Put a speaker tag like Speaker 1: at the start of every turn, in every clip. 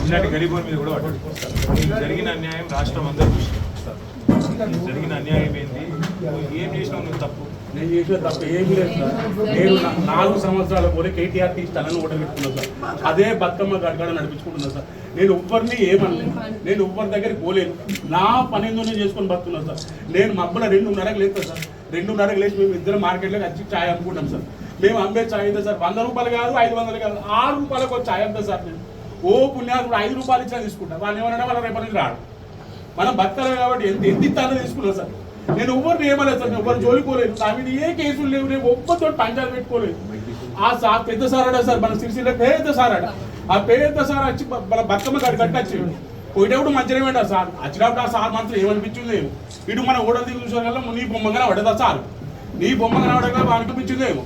Speaker 1: ఇలాంటి గరీబుల మీద కూడా జరిగిన అన్యాయం రాష్ట్రం అందరూ జరిగిన అన్యాయం ఏంది, ఏం చేసినావు నువ్వు తప్పు?
Speaker 2: నేను చేసిన తప్పు ఏమీ లేదు సార్. నేను 4 సంవత్సరాల పోలే కేటీఆర్ తీస్తానని ఓటర్ పెట్టుకున్నాను సార్. అదే బతుకమ్మ గడగడ నడిపించుకుంటున్నాను సార్. నేను ఎవ్వరిని ఏమనలేదు, నేను ఎవ్వరి దగ్గరికి పోలేను. నా పని ఏందో నేను చేసుకొని బతున్నాను సార్. నేను మబ్బుల 2:30కి లేస్తాను సార్. 2:30కి లేచి మేము ఇద్దరు మార్కెట్లోకి వచ్చి ఛాయ్ అమ్ముకుంటాం సార్. మేము అమ్మే ఛాయ్ అయితే సార్ 100 రూపాయలు కాదు, 500 కాదు, 6 రూపాయలకు ఒక ఛాయ్ అమ్ముతా సార్. నేను పుణ్యాలు 5 రూపాయలు ఇచ్చినా తీసుకుంటాను. వాళ్ళు ఏమన్నా వాళ్ళ రేపటి నుంచి రాడు. మనం బతకాలి కాబట్టి ఎంత ఇస్తానో తీసుకున్నాం సార్. నేను ఎవరిని ఏమలేదు సార్, నేను ఎవరు జోలికోలేదు. నా మీద ఏ కేసులు లేవు, నేను ఒక్కతో పంచాయతీ పెట్టుకోలేదు. ఆ సార్ పెద్ద సారాడా సార్, మన సిరిసిల్ల పెద్ద సారాడా. ఆ పెద్ద సార్ వచ్చి మన బతుకమ్మ కట్టచ్చి పోయేటప్పుడు మంచిగా వెంట సార్. వచ్చినప్పుడు ఆ సార్ మాత్రం ఏమనిపించింది, ఇటు మన ఓడలు దిగు చూసారు కదా, నీ బొమ్మగానే పడదా సార్, నీ బొమ్మగానే పడగా అనిపించిందేమో.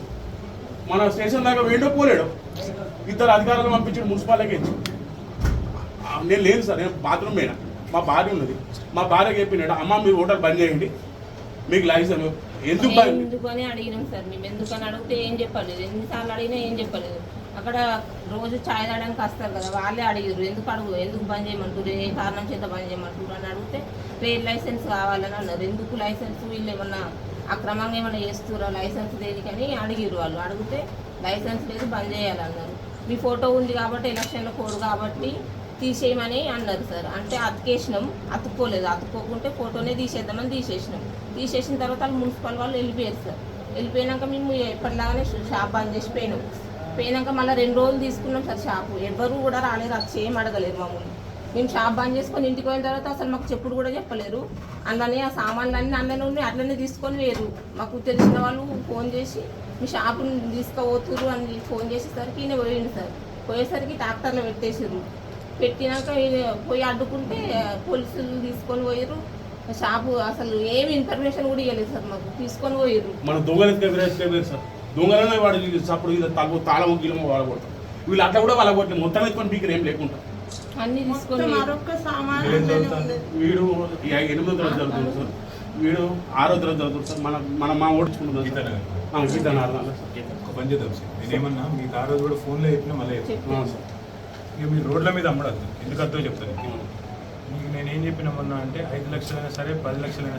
Speaker 2: మన స్టేషన్ దాకా వేయడో పోలేడు. 2 అధికారులు పంపించాడు మున్సిపాలిటీకి ఇచ్చి. నేను లేదు సార్, నేను బాత్రూమ్ పోయినా. మా భార్య ఉన్నది, మా భార్యకి చెప్పినాడు, అమ్మ మీరు హోటల్ బంద్ చేయండి, మీకు లైసెన్స్
Speaker 3: ఎందుకని అడిగినాం సార్. మేము ఎందుకని అడిగితే ఏం చెప్పలేదు, ఎన్నిసార్లు అడిగినా ఏం చెప్పలేదు. అక్కడ రోజు ఛాయ్ తాగడానికి వస్తారు కదా, వాళ్ళే అడిగారు ఎందుకు బంద్ చేయమంటారు, ఏ కారణం చేత బంద్ చేయమంటారు అని అడిగితే ట్రేడ్ లైసెన్స్ కావాలని అన్నారు. ఎందుకు లైసెన్స్, వీళ్ళు ఏమన్నా అక్రమంగా ఏమన్నా చేస్తురా, లైసెన్స్ దేనికని అడిగారు. వాళ్ళు అడిగితే లైసెన్స్ లేదు, బంద్ చేయాలన్నారు. మీ ఫోటో ఉంది కాబట్టి ఎలక్షన్లో కోడ్ కాబట్టి తీసేయమని అన్నారు సార్. అంటే అతికేసినాం, అతుక్కోలేదు. అతుక్కోకుంటే ఫోటోనే తీసేద్దామని తీసేసిన తర్వాత వాళ్ళు మున్సిపల్ వాళ్ళు వెళ్ళిపోయారు సార్. వెళ్ళిపోయాక మేము ఎప్పటిలాగానే షాప్ బంద్ చేసి పోయినాక మళ్ళీ 2 రోజులు తీసుకున్నాం సార్ షాపు. ఎవరు కూడా రాలేరు, అది ఏం అడగలేరు మమ్మల్ని. మేము షాప్ బంద్ చేసుకొని ఇంటికి పోయిన తర్వాత అసలు మాకు చెప్పుడు కూడా చెప్పలేరు. అందులోనే ఆ సామాన్లన్నీ అందులోనే ఉన్నాయి, అట్లనే తీసుకొని వేరు. మాకు తెలిసిన వాళ్ళు ఫోన్ చేసి మీ షాపుని తీసుకుపోతురు అని ఫోన్ చేసేసరికి ఈయన పోయిండు సార్. పోయేసరికి ట్రాక్టర్లో పెట్టినాక పోయి అడ్డుకుంటే పోలీసులు తీసుకొని పోయారు. షాపు అసలు ఏమి ఇన్ఫర్మేషన్ కూడా ఇవ్వలేదు సార్, మాకు తీసుకొని పోయారు.
Speaker 2: మన దొంగలు సార్, దొంగలనే వాడు అప్పుడు తాళము గీలము వాడకూడతాం. వీళ్ళు అట్లా కూడా వాళ్ళ కొట్టి మొత్తం ఎత్తుకొని పీకర్ ఏం లేకుండా
Speaker 3: అన్ని తీసుకొని
Speaker 2: వీడు 8వ తరగతి జరుగుతుంది సార్, వీడు 6వ తరగతి జరుగుతుంది సార్. మా ఓడించుకుంటున్నాం
Speaker 1: ఒక పని చేద్దాం సార్. నేనేమన్నా మీకు ఆ రోజు కూడా ఫోన్లో చెప్పినా మళ్ళీ చెప్తాను సార్. ఇక మీరు రోడ్ల మీద అమ్మడద్దు, ఎందుకంతో చెప్తాను. మీకు నేనేం చెప్పినామన్నా అంటే 5 లక్షలైనా సరే 10 లక్షలైనా